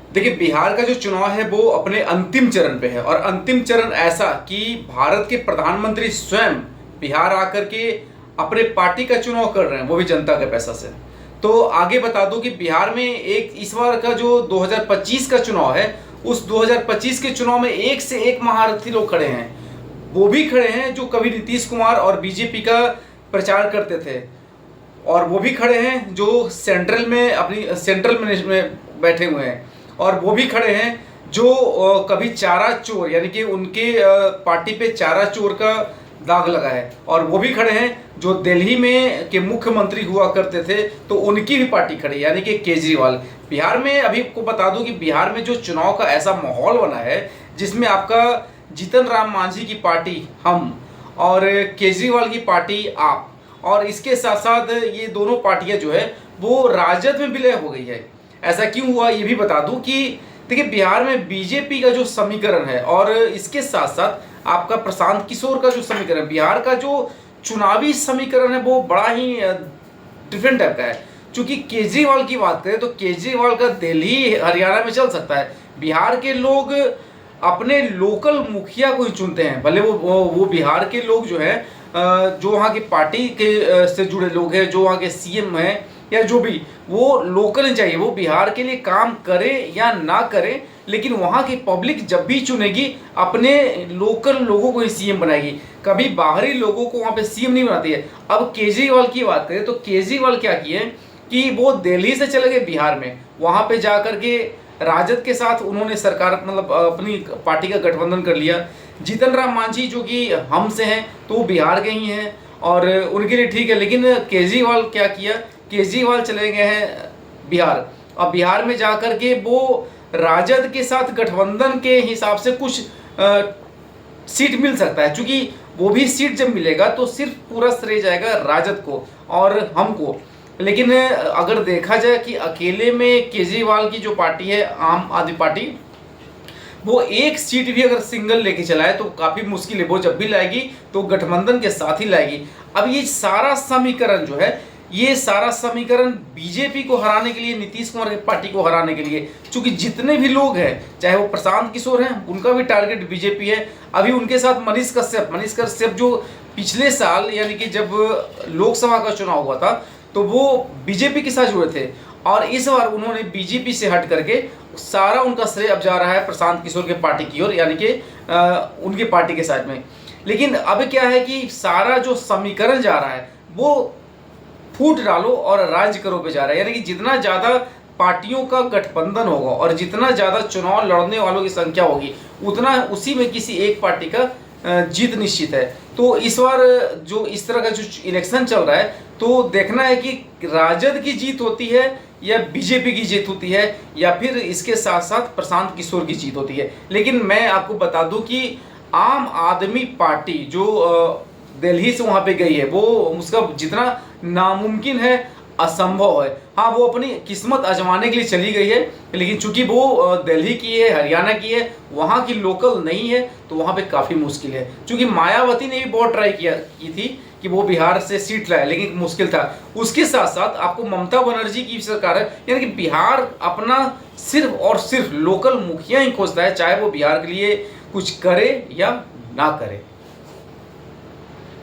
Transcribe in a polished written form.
देखिए, बिहार का जो चुनाव है वो अपने अंतिम चरण पे है, और अंतिम चरण ऐसा कि भारत के प्रधानमंत्री स्वयं बिहार आकर के अपने पार्टी का चुनाव कर रहे हैं, वो भी जनता के पैसा से। तो आगे बता दूं कि बिहार में एक इस बार का जो 2025 का चुनाव है, उस 2025 के चुनाव में एक से एक महारथी लोग खड़े हैं। वो भी खड़े हैं जो कभी नीतीश कुमार और बीजेपी का प्रचार करते थे, और वो भी खड़े हैं जो सेंट्रल में अपनी सेंट्रल में बैठे हुए हैं, और वो भी खड़े हैं जो कभी चारा चोर यानी कि उनके पार्टी पे चारा चोर का दाग लगा है, और वो भी खड़े हैं जो दिल्ली में के मुख्यमंत्री हुआ करते थे, तो उनकी भी पार्टी खड़ी यानी कि केजरीवाल। बिहार में अभी को बता दूं कि बिहार में जो चुनाव का ऐसा माहौल बना है जिसमें आपका जीतन राम मांझी की पार्टी हम, और केजरीवाल की पार्टी आप, और इसके साथ साथ ये दोनों पार्टियां जो है वो राजद में विलय हो गई है। ऐसा क्यों हुआ ये भी बता दूं कि देखिए, बिहार में बीजेपी का जो समीकरण है और इसके साथ साथ आपका प्रशांत किशोर का जो समीकरण, बिहार का जो चुनावी समीकरण है वो बड़ा ही डिफरेंट टाइप का है। चूंकि केजरीवाल की बात करें तो केजरीवाल का दिल्ली हरियाणा में चल सकता है, बिहार के लोग अपने लोकल मुखिया को ही चुनते हैं, भले वो बिहार के लोग जो है जो वहाँ की पार्टी के से जुड़े लोग हैं, जो वहाँ के सीएम हैं या जो भी, वो लोकल नहीं चाहिए, वो बिहार के लिए काम करे या ना करे, लेकिन वहाँ की पब्लिक जब भी चुनेगी अपने लोकल लोगों को ही सीएम बनाएगी, कभी बाहरी लोगों को वहाँ पे सीएम नहीं बनाती है। अब केजरीवाल की बात करें तो केजरीवाल क्या किए कि वो दिल्ली से चले गए बिहार में, वहाँ पे जा कर के राजद के साथ उन्होंने सरकार मतलब अपनी पार्टी का गठबंधन कर लिया। जीतन राम मांझी जो कि हम से हैं तो वो बिहार के ही हैं और उनके लिए ठीक है, लेकिन केजरीवाल क्या किया, केजरीवाल चले गए हैं बिहार, और बिहार में जाकर के वो राजद के साथ गठबंधन के हिसाब से कुछ सीट मिल सकता है, क्योंकि वो भी सीट जब मिलेगा तो सिर्फ पूरा श्रेय जाएगा राजद को और हमको। लेकिन अगर देखा जाए कि अकेले में केजरीवाल की जो पार्टी है आम आदमी पार्टी, वो एक सीट भी अगर सिंगल लेके चलाए तो काफी मुश्किल है, वो जब भी लाएगी तो गठबंधन के साथ ही लाएगी। अब ये सारा समीकरण जो है, ये सारा समीकरण बीजेपी को हराने के लिए, नीतीश कुमार की पार्टी को हराने के लिए, क्योंकि जितने भी लोग हैं, चाहे वो प्रशांत किशोर हैं, उनका भी टारगेट बीजेपी है। अभी उनके साथ मनीष कश्यप जो पिछले साल यानी कि जब लोकसभा का चुनाव हुआ था तो वो बीजेपी के साथ जुड़े थे, और इस बार उन्होंने बीजेपी से हट करके सारा उनका श्रेय अब जा रहा है प्रशांत किशोर के पार्टी की ओर, यानी कि उनकी पार्टी के साथ में। लेकिन अब क्या है कि सारा जो समीकरण जा रहा है वो फूट डालो और राज्य करो पे जा रहा है, यानी कि जितना ज़्यादा पार्टियों का गठबंधन होगा और जितना ज़्यादा चुनाव लड़ने वालों की संख्या होगी, उतना उसी में किसी एक पार्टी का जीत निश्चित है। तो इस बार जो इस तरह का जो इलेक्शन चल रहा है, तो देखना है कि राजद की जीत होती है या बीजेपी की जीत होती है, या फिर इसके साथ साथ प्रशांत किशोर की जीत होती है। लेकिन मैं आपको बता दूं कि आम आदमी पार्टी जो दिल्ली से वहाँ पे गई है, वो उसका जितना नामुमकिन है असंभव है। हाँ, वो अपनी किस्मत आजमाने के लिए चली गई है, लेकिन चूंकि वो दिल्ली की है, हरियाणा की है, वहाँ की लोकल नहीं है, तो वहाँ पे काफ़ी मुश्किल है। चूंकि मायावती ने भी बहुत ट्राई की थी कि वो बिहार से सीट लाए, लेकिन मुश्किल था। उसके साथ साथ आपको ममता बनर्जी की सरकार है, यानी कि बिहार अपना सिर्फ और सिर्फ लोकल मुखिया ही खोजता है, चाहे वो बिहार के लिए कुछ करे या ना करे।